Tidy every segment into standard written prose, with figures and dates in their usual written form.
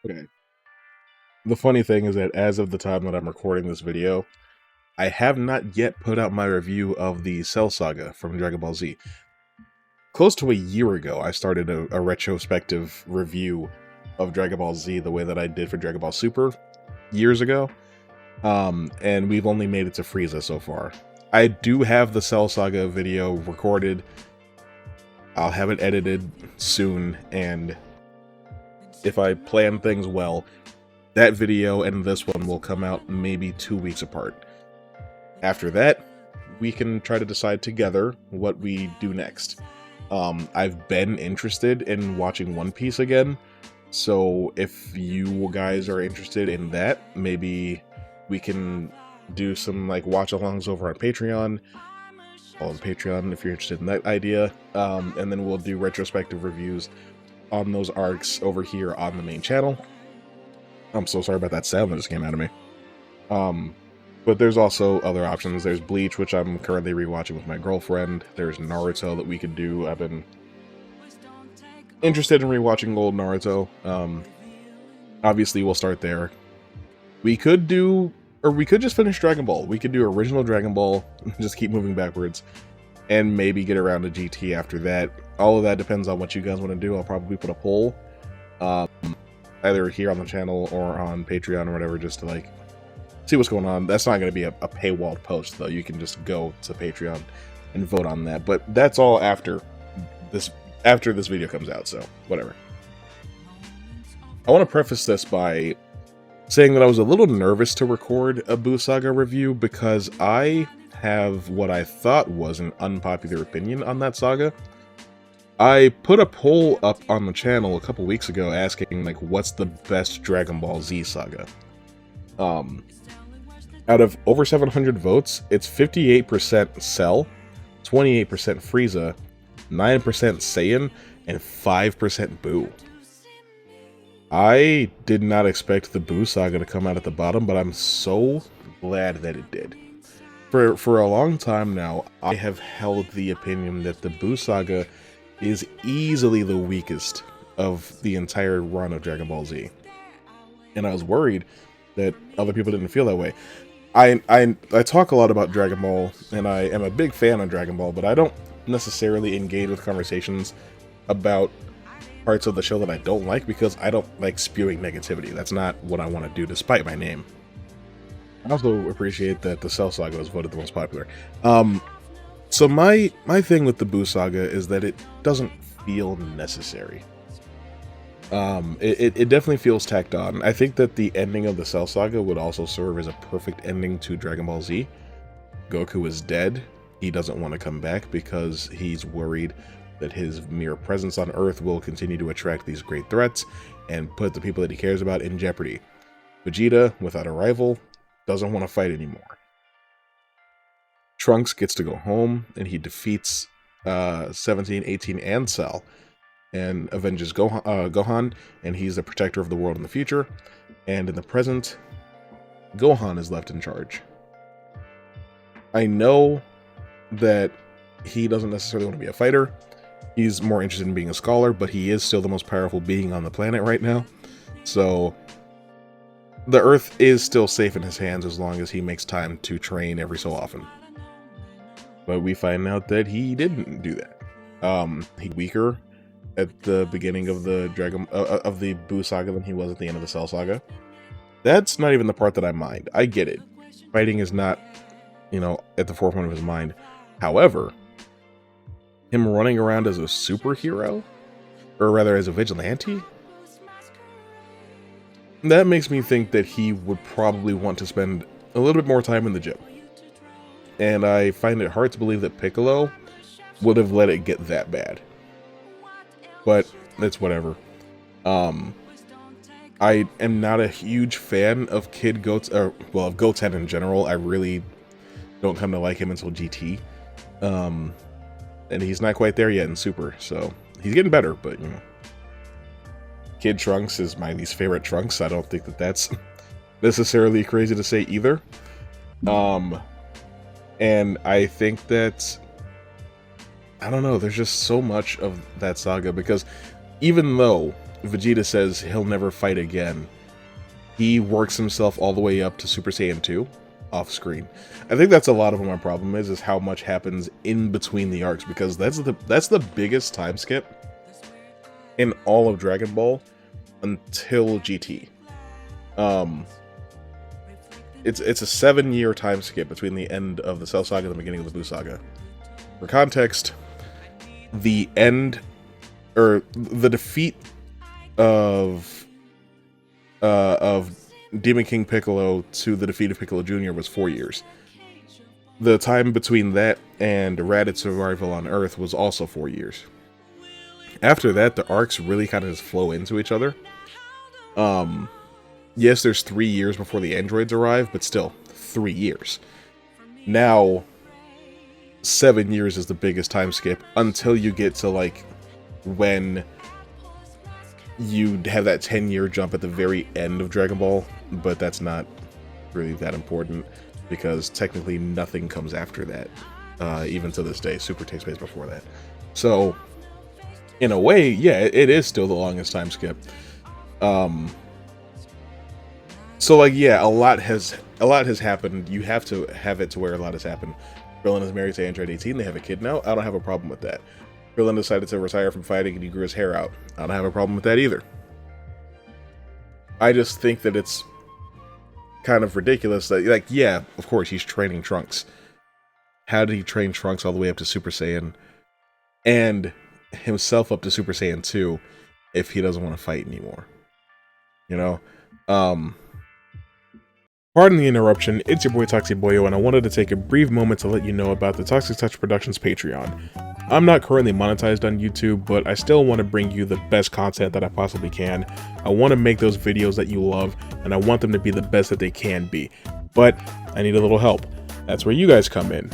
Okay. The funny thing is that as of the time that I'm recording this video, I have not yet put out my review of the Cell Saga from Dragon Ball Z. Close to a year ago, I started a retrospective review of Dragon Ball Z the way that I did for Dragon Ball Super years ago, and we've only made it to Frieza so far. I do have the Cell Saga video recorded. I'll have it edited soon, and if I plan things well, that video and this one will come out maybe 2 weeks apart. After that, we can try to decide together what we do next. I've been interested in watching One Piece again, so if you guys are interested in that, maybe we can do some like watch-alongs over on Patreon. Follow the Patreon if you're interested in that idea, and then we'll do retrospective reviews on those arcs over here on the main channel. I'm so sorry about that sound that just came out of me. But there's also other options. There's Bleach, which I'm currently rewatching with my girlfriend. There's Naruto that we could do. I've been interested in rewatching old Naruto. Obviously, we'll start there. We could do, or we could just finish Dragon Ball. We could do original Dragon Ball, just keep moving backwards, and maybe get around to GT after that. All of that depends on what you guys want to do. I'll probably put a poll, either here on the channel or on Patreon or whatever, just to like see what's going on. That's not going to be a paywalled post, though. You can just go to Patreon and vote on that. But that's all after this video comes out, so whatever. I want to preface this by saying that I was a little nervous to record a Buu Saga review because I have what I thought was an unpopular opinion on that saga. I put a poll up on the channel a couple weeks ago asking, like, what's the best Dragon Ball Z saga? Out of over 700 votes, it's 58% Cell, 28% Frieza, 9% Saiyan, and 5% Buu. I did not expect the Buu Saga to come out at the bottom, but I'm so glad that it did. For a long time now, I have held the opinion that the Buu Saga is easily the weakest of the entire run of Dragon Ball Z. And I was worried that other people didn't feel that way. I talk a lot about Dragon Ball, and I am a big fan of Dragon Ball, but I don't necessarily engage with conversations about parts of the show that I don't like because I don't like spewing negativity. That's not what I want to do, despite my name. I also appreciate that the Cell Saga was voted the most popular. So my thing with the Buu Saga is that it doesn't feel necessary. It definitely feels tacked on. I think that the ending of the Cell Saga would also serve as a perfect ending to Dragon Ball Z. Goku is dead. He doesn't want to come back because he's worried that his mere presence on Earth will continue to attract these great threats and put the people that he cares about in jeopardy. Vegeta, without a rival, doesn't want to fight anymore. Trunks gets to go home, and he defeats 17, 18, and Cell, and avenges Gohan, and he's the protector of the world in the future. And in the present, Gohan is left in charge. I know that he doesn't necessarily want to be a fighter. He's more interested in being a scholar, but he is still the most powerful being on the planet right now. So the Earth is still safe in his hands as long as he makes time to train every so often. But we find out that he didn't do that. He's weaker at the beginning of the of the Buu Saga than he was at the end of the Cell Saga. That's not even the part that I mind. I get it. Fighting is not, at the forefront of his mind. However, him running around as a superhero, or rather as a vigilante, that makes me think that he would probably want to spend a little bit more time in the gym. And I find it hard to believe that Piccolo would have let it get that bad. But it's whatever. I am not a huge fan of of Goten in general. I really don't come to like him until GT. And he's not quite there yet in Super, so he's getting better, but Kid Trunks is my least favorite Trunks. I don't think that that's necessarily crazy to say either. And I think that, I don't know, there's just so much of that saga, because even though Vegeta says he'll never fight again, he works himself all the way up to Super Saiyan 2 off screen. I think that's a lot of what my problem is how much happens in between the arcs, because that's the biggest time skip in all of Dragon Ball until GT. It's a 7-year time skip between the end of the Cell Saga and the beginning of the Buu Saga. For context, the end, or the defeat of Demon King Piccolo to the defeat of Piccolo Jr. was 4 years. The time between that and Raditz survival on Earth was also 4 years. After that, the arcs really kind of just flow into each other. Yes, there's 3 years before the androids arrive, but still, 3 years. Now, 7 years is the biggest time skip until you get to, like, when you have that 10-year jump at the very end of Dragon Ball, but that's not really that important, because technically nothing comes after that. Even to this day, Super takes place before that. So, in a way, yeah, it is still the longest time skip. So, like, yeah, a lot has happened. You have to have it to where a lot has happened. Krillin is married to Android 18. They have a kid now. I don't have a problem with that. Krillin decided to retire from fighting and he grew his hair out. I don't have a problem with that either. I just think that it's kind of ridiculous that, like, yeah, of course, he's training Trunks. How did he train Trunks all the way up to Super Saiyan and himself up to Super Saiyan 2 if he doesn't want to fight anymore? You know? Pardon the interruption, it's your boy Toxic Boyo, and I wanted to take a brief moment to let you know about the Toxic Touch Productions Patreon. I'm not currently monetized on YouTube, but I still want to bring you the best content that I possibly can. I want to make those videos that you love, and I want them to be the best that they can be. But I need a little help. That's where you guys come in.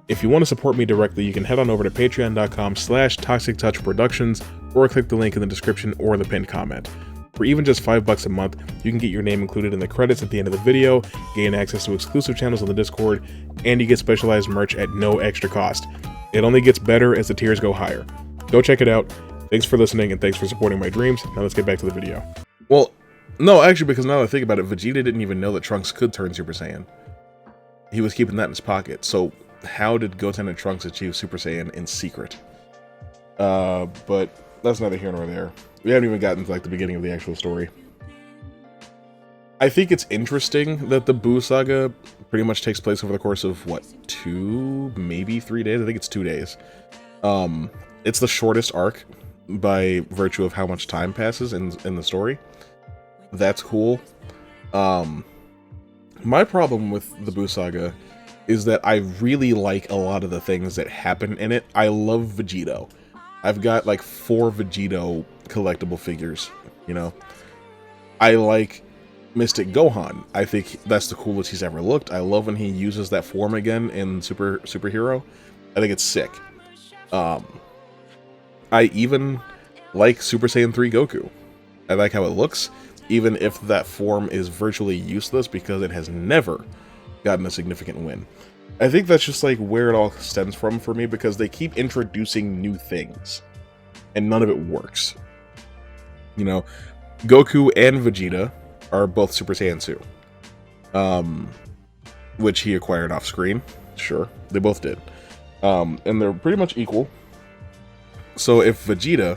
If you want to support me directly, you can head on over to patreon.com/ToxicTouchProductions, or click the link in the description or the pinned comment. For even just $5 a month, you can get your name included in the credits at the end of the video, gain access to exclusive channels on the Discord, and you get specialized merch at no extra cost. It only gets better as the tiers go higher. Go check it out. Thanks for listening, and thanks for supporting my dreams. Now let's get back to the video. Well, no, actually, because now that I think about it, Vegeta didn't even know that Trunks could turn Super Saiyan. He was keeping that in his pocket, so how did Goten and Trunks achieve Super Saiyan in secret? But that's neither here nor there. We haven't even gotten to, like, the beginning of the actual story. I think it's interesting that the Buu Saga pretty much takes place over the course of, what, 2, maybe 3 days? I think it's 2 days. It's the shortest arc by virtue of how much time passes in the story. That's cool. My problem with the Buu Saga is that I really like a lot of the things that happen in it. I love Vegito. I've got like 4 Vegito collectible figures, you know. I like Mystic Gohan. I think that's the coolest he's ever looked. I love when he uses that form again in Superhero. I think it's sick. I even like Super Saiyan 3 Goku. I like how it looks, even if that form is virtually useless because it has never gotten a significant win. I think that's just like where it all stems from for me, because they keep introducing new things and none of it works. You know, Goku and Vegeta are both Super Saiyan 2, which he acquired off screen. Sure, they both did. And they're pretty much equal. So if Vegeta,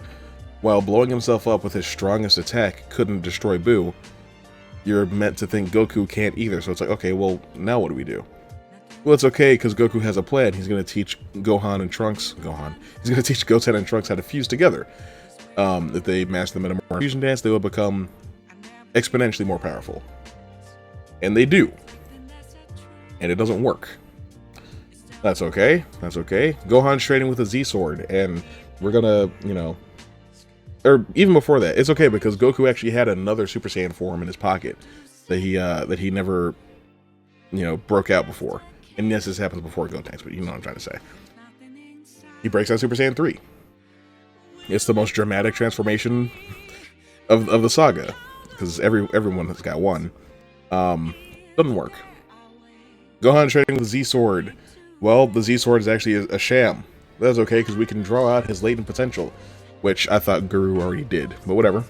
while blowing himself up with his strongest attack, couldn't destroy Buu, you're meant to think Goku can't either. So it's like, okay, well, now what do we do? Well, it's okay, because Goku has a plan. He's going to teach Gohan and Trunks... He's going to teach Goten and Trunks how to fuse together. If they master the Metamorph fusion dance, they will become exponentially more powerful. And they do. And it doesn't work. That's okay. That's okay. Gohan's training with a Z-Sword, and we're gonna, you know... Or even before that, it's okay, because Goku actually had another Super Saiyan form in his pocket that he never, you know, broke out before. And yes, this happens before Gotenks, but you know what I'm trying to say. He breaks out Super Saiyan 3. It's the most dramatic transformation of the saga, because everyone has got one. Doesn't work. Gohan training with Z-Sword. Well, the Z-Sword is actually a sham. That's okay, because we can draw out his latent potential, which I thought Guru already did, but whatever.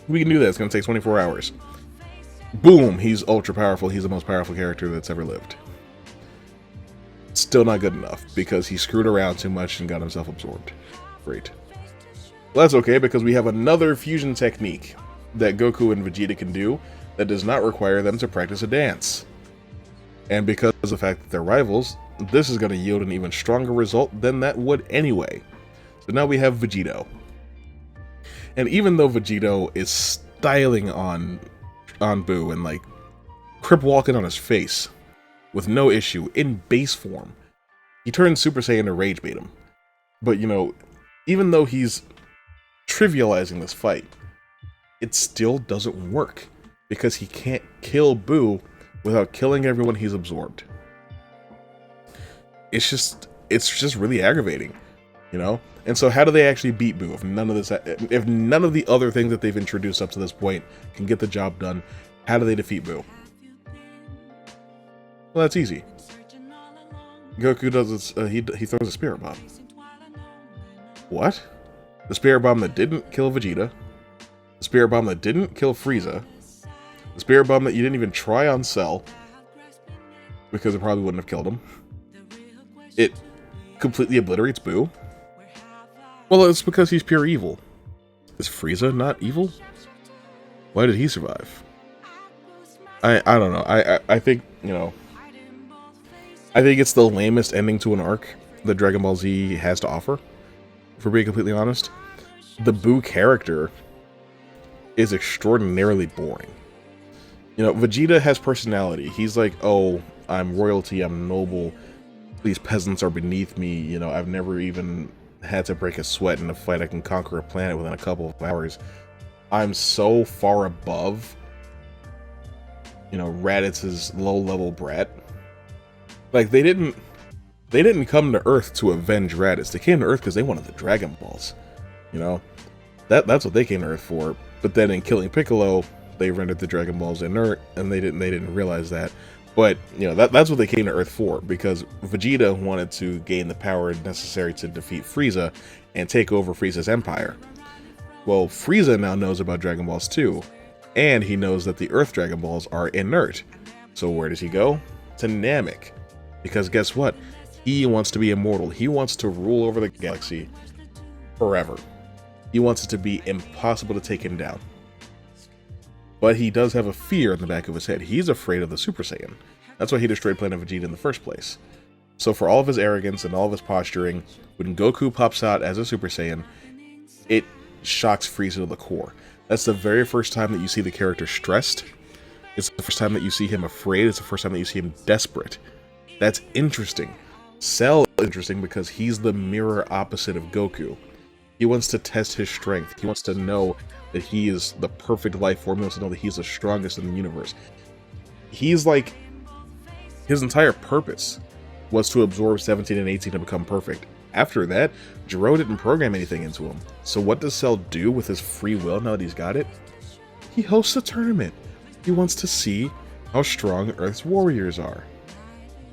We can do that. It's going to take 24 hours. Boom, he's ultra powerful. He's the most powerful character that's ever lived. Still not good enough, because he screwed around too much and got himself absorbed. Great. Well, that's okay, because we have another fusion technique that Goku and Vegeta can do that does not require them to practice a dance. And because of the fact that they're rivals, this is going to yield an even stronger result than that would anyway. So now we have Vegito. And even though Vegito is styling on Buu and like crip walking on his face with no issue in base form, he turns Super Saiyan to rage bait him. But you know, even though he's trivializing this fight, it still doesn't work because he can't kill Buu without killing everyone he's absorbed. It's just really aggravating, you know? And so how do they actually beat Buu if none of the other things that they've introduced up to this point can get the job done? How do they defeat Buu? Well, that's easy. Goku does he throws a spirit bomb. What? The spirit bomb that didn't kill Vegeta, the spirit bomb that didn't kill Frieza, the spirit bomb that you didn't even try on Cell because it probably wouldn't have killed him. It completely obliterates Buu. Well, it's because he's pure evil. Is Frieza not evil? Why did he survive? I don't know. I think, you know, I think it's the lamest ending to an arc that Dragon Ball Z has to offer, for being completely honest. The Buu character is extraordinarily boring. You know, Vegeta has personality. He's like, oh, I'm royalty, I'm noble, these peasants are beneath me, you know, I've never even had to break a sweat in a fight, I can conquer a planet within a couple of hours. I'm so far above, you know, Raditz's low-level brat. Like, they didn't come to Earth to avenge Raditz. They came to Earth because they wanted the Dragon Balls. You know? That's what they came to Earth for. But then in killing Piccolo, they rendered the Dragon Balls inert, and they didn't realize that. But, you know, that's what they came to Earth for, because Vegeta wanted to gain the power necessary to defeat Frieza and take over Frieza's empire. Well, Frieza now knows about Dragon Balls too, and he knows that the Earth Dragon Balls are inert. So where does he go? To Namek. Because guess what? He wants to be immortal. He wants to rule over the galaxy forever. He wants it to be impossible to take him down. But he does have a fear in the back of his head. He's afraid of the Super Saiyan. That's why he destroyed Planet Vegeta in the first place. So for all of his arrogance and all of his posturing, when Goku pops out as a Super Saiyan, it shocks Frieza to the core. That's the very first time that you see the character stressed. It's the first time that you see him afraid. It's the first time that you see him desperate. That's interesting. Cell is interesting because he's the mirror opposite of Goku. He wants to test his strength. He wants to know that he is the perfect life form. He wants to know that he's the strongest in the universe. He's like, his entire purpose was to absorb 17 and 18 to become perfect. After that, Jiro didn't program anything into him. So what does Cell do with his free will now that he's got it? He hosts a tournament. He wants to see how strong Earth's warriors are.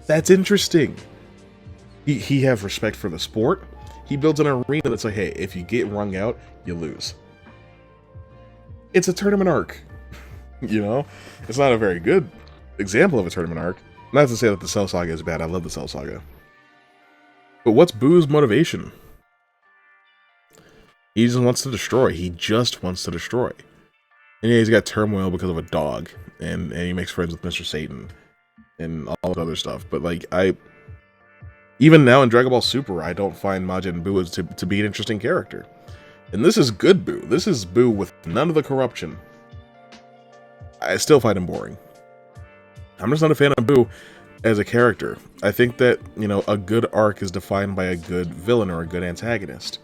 That's interesting. He has respect for the sport. He builds an arena that's like, hey, if you get wrung out, you lose. It's a tournament arc. You know? It's not a very good example of a tournament arc. Not to say that the Cell Saga is bad. I love the Cell Saga. But what's Buu's motivation? He just wants to destroy. He just wants to destroy. And yeah, he's got turmoil because of a dog. And he makes friends with Mr. Satan. And all that other stuff. But like, even now in Dragon Ball Super, I don't find Majin Buu to be an interesting character. And this is good Buu. This is Buu with none of the corruption. I still find him boring. I'm just not a fan of Buu as a character. I think that, you know, a good arc is defined by a good villain or a good antagonist.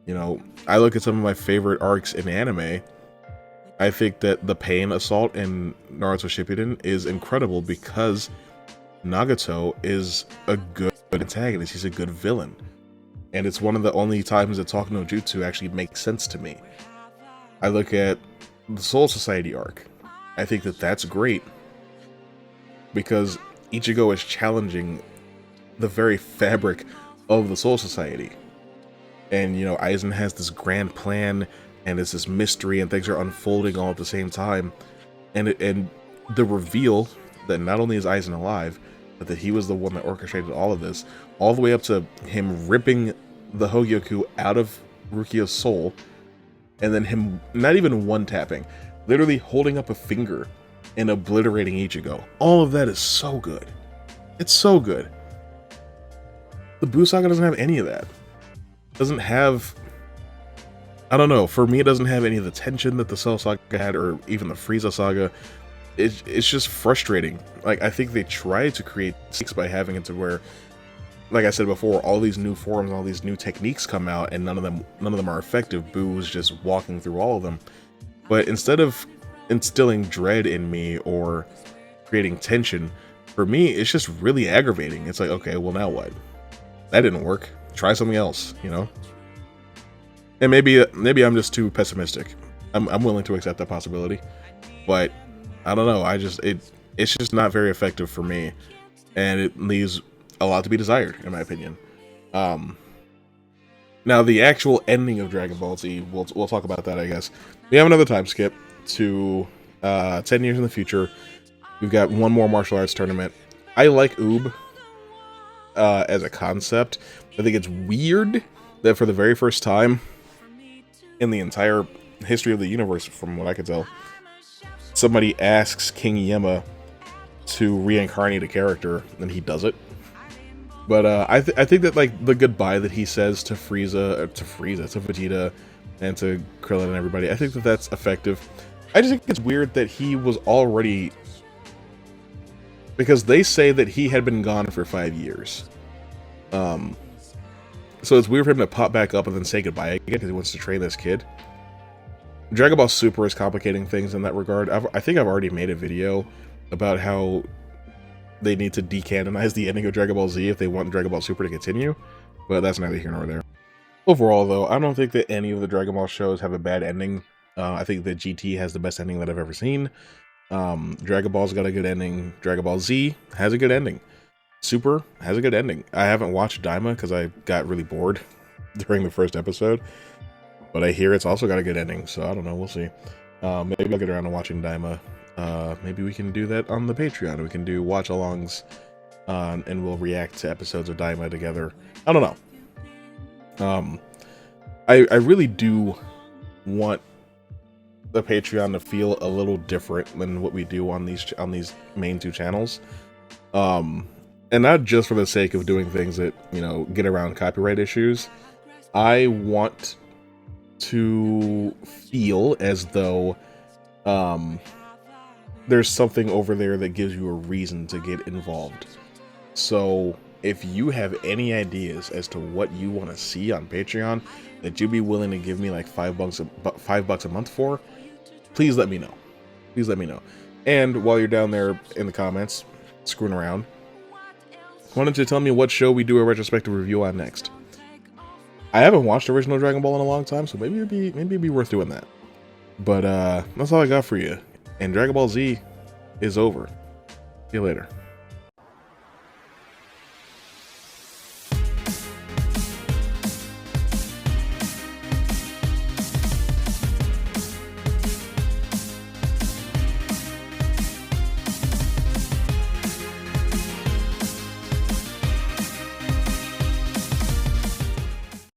You know, I look at some of my favorite arcs in anime. I think that the Pain Assault in Naruto Shippuden is incredible because Nagato is a good antagonist. He's a good villain. And it's one of the only times that Talk no Jutsu actually makes sense to me. I look at the Soul Society arc. I think that that's great because Ichigo is challenging the very fabric of the Soul Society. And, you know, Aizen has this grand plan and it's this mystery and things are unfolding all at the same time, and the reveal that not only is Aizen alive, but that he was the one that orchestrated all of this, all the way up to him ripping the Hogyoku out of Rukio's soul, and then him not even one-tapping, literally holding up a finger and obliterating Ichigo. All of that is so good. It's so good. The Buu Saga doesn't have any of that. Doesn't have... I don't know, for me it doesn't have any of the tension that the Cell Saga had, or even the Frieza Saga. It's just frustrating. Like, I think they try to create stakes by having it to where, like I said before, all these new forms, all these new techniques come out, and none of them are effective. Buu was just walking through all of them. But instead of instilling dread in me or creating tension, for me, it's just really aggravating. It's like, okay, well now what? That didn't work. Try something else, you know? And maybe I'm just too pessimistic. I'm willing to accept that possibility, but I don't know. It's just not very effective for me, and it leaves a lot to be desired, in my opinion. Now the actual ending of Dragon Ball Z, we'll talk about that, I guess. We have another time skip to 10 years in the future. We've got one more martial arts tournament. I like Oob as a concept. I think it's weird that for the very first time in the entire history of the universe, from what I can tell, somebody asks King Yemma to reincarnate a character, and he does it. But I think that, like, the goodbye that he says to Frieza, to Vegeta, and to Krillin and everybody, I think that that's effective. I just think it's weird that he was already... Because they say that he had been gone for 5 years. So it's weird for him to pop back up and then say goodbye again because he wants to train this kid. Dragon Ball Super is complicating things in that regard. I think I've already made a video about how they need to decanonize the ending of Dragon Ball Z if they want Dragon Ball Super to continue, but that's neither here nor there. Overall, though, I don't think that any of the Dragon Ball shows have a bad ending. I think that GT has the best ending that I've ever seen. Dragon Ball's got a good ending. Dragon Ball Z has a good ending. Super has a good ending. I haven't watched Daima because I got really bored during the first episode, but I hear it's also got a good ending, so I don't know, we'll see. Maybe I'll get around to watching Daima. Maybe we can do that on the Patreon. We can do watch-alongs, and we'll react to episodes of Daima together. I don't know. I really do want the Patreon to feel a little different than what we do on these main two channels. And not just for the sake of doing things that, you know, get around copyright issues. I want to feel as though there's something over there that gives you a reason to get involved. So if you have any ideas as to what you want to see on Patreon that you'd be willing to give me like $5 a month for, please let me know. Please let me know. And while you're down there in the comments screwing around, why don't you tell me what show we do a retrospective review on next? I haven't watched original Dragon Ball in a long time, so maybe it'd be worth doing that. But that's all I got for you. And Dragon Ball Z is over. See you later.